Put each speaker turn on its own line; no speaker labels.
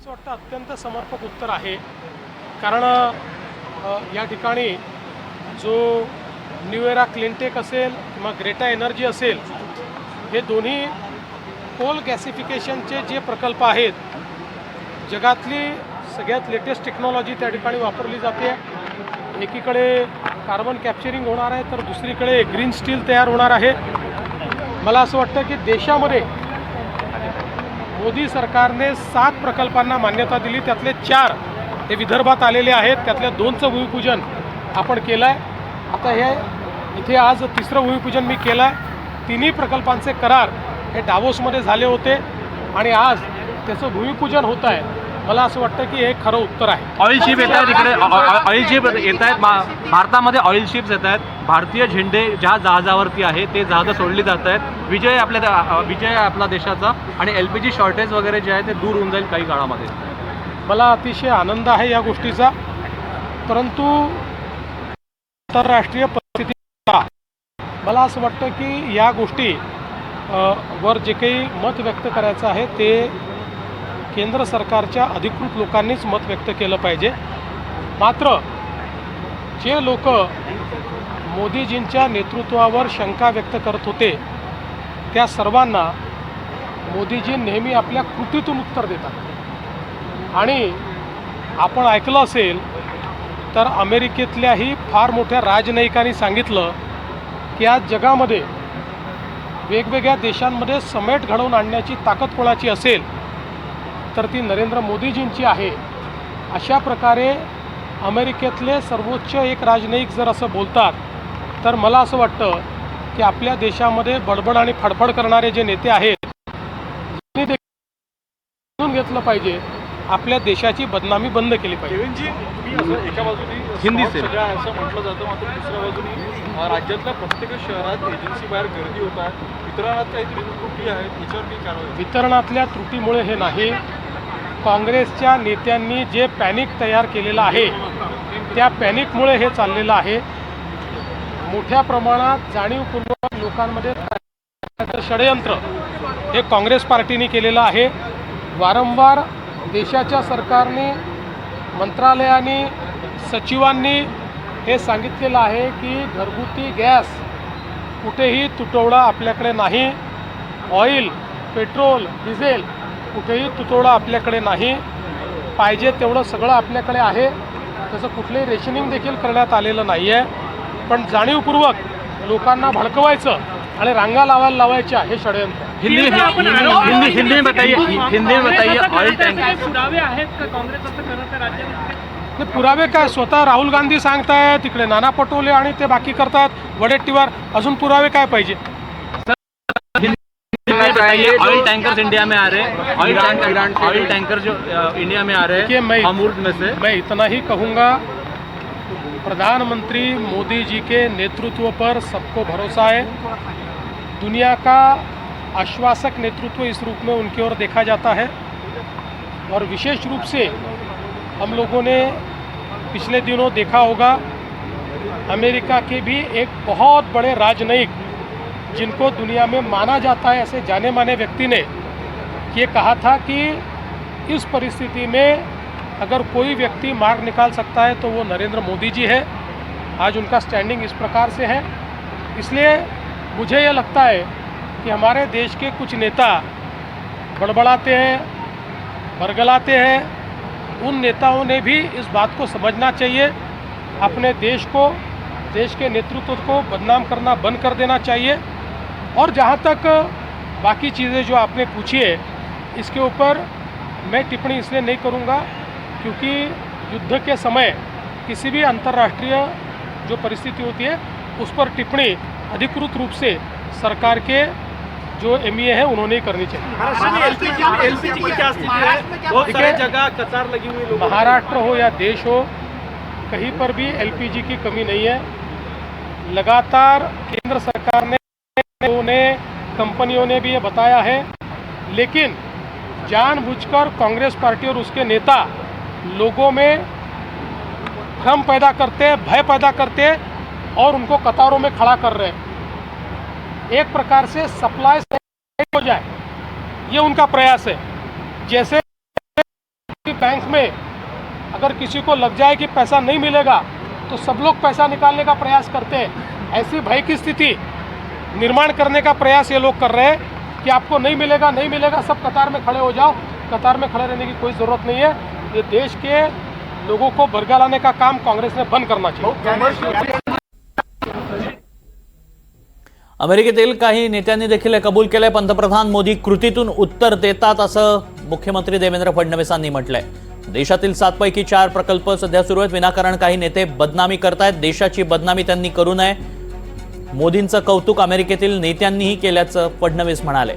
असं वाटतं अत्यंत समर्पक उत्तर आहे. कारण या ठिकाणी जो न्यू एरा क्लिनटेक असेल किंवा ग्रेटा एनर्जी असेल, हे दोन्ही कोल गॅसिफिकेशनचे जे प्रकल्प आहेत, जगातली सगळ्यात लेटेस्ट टेक्नॉलॉजी त्या ठिकाणी वापरली जाते. एकीकडे कार्बन कॅप्चरिंग होणार आहे, तर दुसरीकडे ग्रीन स्टील तयार होणार आहे. मला असं वाटतं की देशामध्ये मोदी सरकारने 7 प्रकल्पांना मान्यता दिली, त्यातले 4 हे विदर्भात आलेले आहेत. त्यातल्या 2चं भूमिपूजन आपण केलं आहे. आता हे इथे आज 3रं भूमिपूजन मी केलं आहे. तिन्ही प्रकल्पांचे करार हे डावोसमध्ये झाले होते आणि आज त्याचं भूमिपूजन होत आहे. मला असं वाटतं की हे खरं उत्तर आहे.
ऑइल शिप येत आहेत इकडे, ऑइल शिप येत आहेत. भारतामध्ये ऑइल शिप्स येत आहेत. भारतीय झेंडे ज्या जहाजावरती आहे ते जहाजं सोडली जात आहेत. विजय आपला देशाचा, आणि LPG शॉर्टेज वगैरे जे आहे ते दूर होऊन जाईल काही काळामध्ये.
मला अतिशय आनंद आहे या गोष्टीचा. परंतु आंतरराष्ट्रीय परिस्थिती मला असं वाटतं की या गोष्टी वर जे काही मत व्यक्त करायचं आहे ते केंद्र सरकारच्या अधिकृत लोकांनीच मत व्यक्त केलं पाहिजे. मात्र जे लोक मोदीजींच्या नेतृत्वावर शंका व्यक्त करत होते त्या सर्वांना मोदीजी नेहमी आपल्या कृतीतून उत्तर देतात. आणि आपण ऐकलं असेल तर अमेरिकेतल्याही फार मोठ्या राजनयिकांनी सांगितलं की आज जगामध्ये वेगवेगळ्या देशांमध्ये समेट घडवून आणण्याची ताकद कोणाची असेल तर ती नरेंद्र मोदीजींची आहे. अशा प्रकारे अमेरिकेतले सर्वोच्च एक राजनयिक जर असं बोलतात तर मला असं वाटतं की आपल्या देशामध्ये बडबड आणि फडफड करणारे जे नेते आहेत त्यांनी देखील घेतलं पाहिजे. आपल्या देशाची बदनामी बंद केली पाहिजे.
देवेंद्रजी, तुम्ही असं एका बाजूनी
हिंदी
सगळ्या असं म्हटलं जातं, मात्र दुसऱ्या बाजूनी राज्यातल्या प्रत्येक शहरात एजन्सी बाहेर गर्दी होत आहे. वितरणात काहीतरी त्रुटी आहेत, याच्यावर काही कारवाई?
वितरणातल्या त्रुटीमुळे हे नाही, काँग्रेसच्या नेत्यांनी जे पॅनिक तयार केलेलं आहे त्या पॅनिकमुळे हे चाललेलं आहे. मोठ्या प्रमाणात जाणीवपूर्वक लोकांमध्ये षडयंत्र हे काँग्रेस पार्टीने केलेलं आहे. वारंवार देशाच्या सरकारने, मंत्रालयाने, सचिवांनी हे सांगितलेलं आहे की घरगुती गॅस कुठेही तुटवडा आपल्याकडे नाही, ऑइल, पेट्रोल, डिझेल कुठेही तुटवडा आपल्याकडे नाही, पाहिजे तेवढं सगळं आपल्याकडे आहे. तसं कुठलंही रेशनिंग देखील करण्यात आलेलं नाही आहे. पण जाणीवपूर्वक लोकांना भडकवायचं आणि रांगा लावायच्या हे षडयंत्र.
हिंदी में बताइए ऑइल टँकर
पुरावे आहेत का काँग्रेस असं करत आहे राज्यात?
पुरावे काय, स्वतः राहुल गांधी सांगतायत, तिकडे नाना पटोले आणि ते बाकी करतात वडेट्टीवार. अजून पुरावे काय पाहिजे?
ऑयल टैंकर्स इंडिया में आ रहे हैं, ऑयल टैंकर जो इंडिया में आ रहे हैं अमूर्त में से.
मैं इतना ही कहूँगा, प्रधानमंत्री मोदी जी के नेतृत्व पर सबको भरोसा है. दुनिया का आश्वासक नेतृत्व इस रूप में उनकी ओर देखा जाता है. और विशेष रूप से हम लोगों ने पिछले दिनों देखा होगा, अमेरिका के भी एक बहुत बड़े राजनयिक जिनको दुनिया में माना जाता है, ऐसे जाने माने व्यक्ति ने ये कहा था कि इस परिस्थिति में अगर कोई व्यक्ति मार्ग निकाल सकता है तो वो नरेंद्र मोदी जी है. आज उनका स्टैंडिंग इस प्रकार से है. इसलिए मुझे ये लगता है कि हमारे देश के कुछ नेता बड़बड़ाते हैं, बरगलाते हैं. उन नेताओं ने भी इस बात को समझना चाहिए, अपने देश को, देश के नेतृत्व को बदनाम करना बंद कर देना चाहिए. और जहाँ तक बाकी चीज़ें जो आपने पूछी है, इसके ऊपर मैं टिप्पणी इसलिए नहीं करूँगा क्योंकि युद्ध के समय किसी भी अंतर्राष्ट्रीय जो परिस्थिति होती है उस पर टिप्पणी अधिकृत रूप से सरकार के जो MEA है उन्होंने ही करनी चाहिए.
एलपीजी की क्या स्थिति है? बहुत सारी जगह कतार लगी हुई लोगों की.
महाराष्ट्र हो या देश हो, कहीं पर भी LPG की कमी नहीं है. लगातार केंद्र सरकार ने, कंपनियों ने भी ये बताया है, लेकिन जानबूझकर कांग्रेस पार्टी और उसके नेता लोगों में भ्रम पैदा करते, भय पैदा करते और उनको कतारों में खड़ा कर रहे हैं. एक प्रकार से सप्लाई हो जाए, ये उनका प्रयास है. जैसे बैंक में अगर किसी को लग जाए कि पैसा नहीं मिलेगा तो सब लोग पैसा निकालने का प्रयास करते हैं। ऐसी भय की स्थिति निर्माण करने का प्रयास ये लोग कर रहे हैं कि आपको नहीं मिलेगा, नहीं मिलेगा, सब कतार में खड़े हो जाओ। कतार में खड़े रहने की कोई ज़रूरत नहीं है। ये देश के लोगों को बरगा लाने का काम कांग्रेस ने बंद करना चाहिए।
अमेरिकेतील काही नेत्यांनी देखील हे कबूल केलंय। पंतप्रधान मोदी कृतीतून उत्तर देतात असं मुख्यमंत्री देवेंद्र फडणवीसांनी म्हटलंय। देशातील 7 पैकी 4 प्रकल्प सध्या सुरू आहेत। विनाकारण काही नेते बदनामी करतायत, देशाची बदनामी त्यांनी करू नये। मोदींचं कौतुक अमेरिकेतील नेत्यांनीही केल्याचं फडणवीस म्हणाले।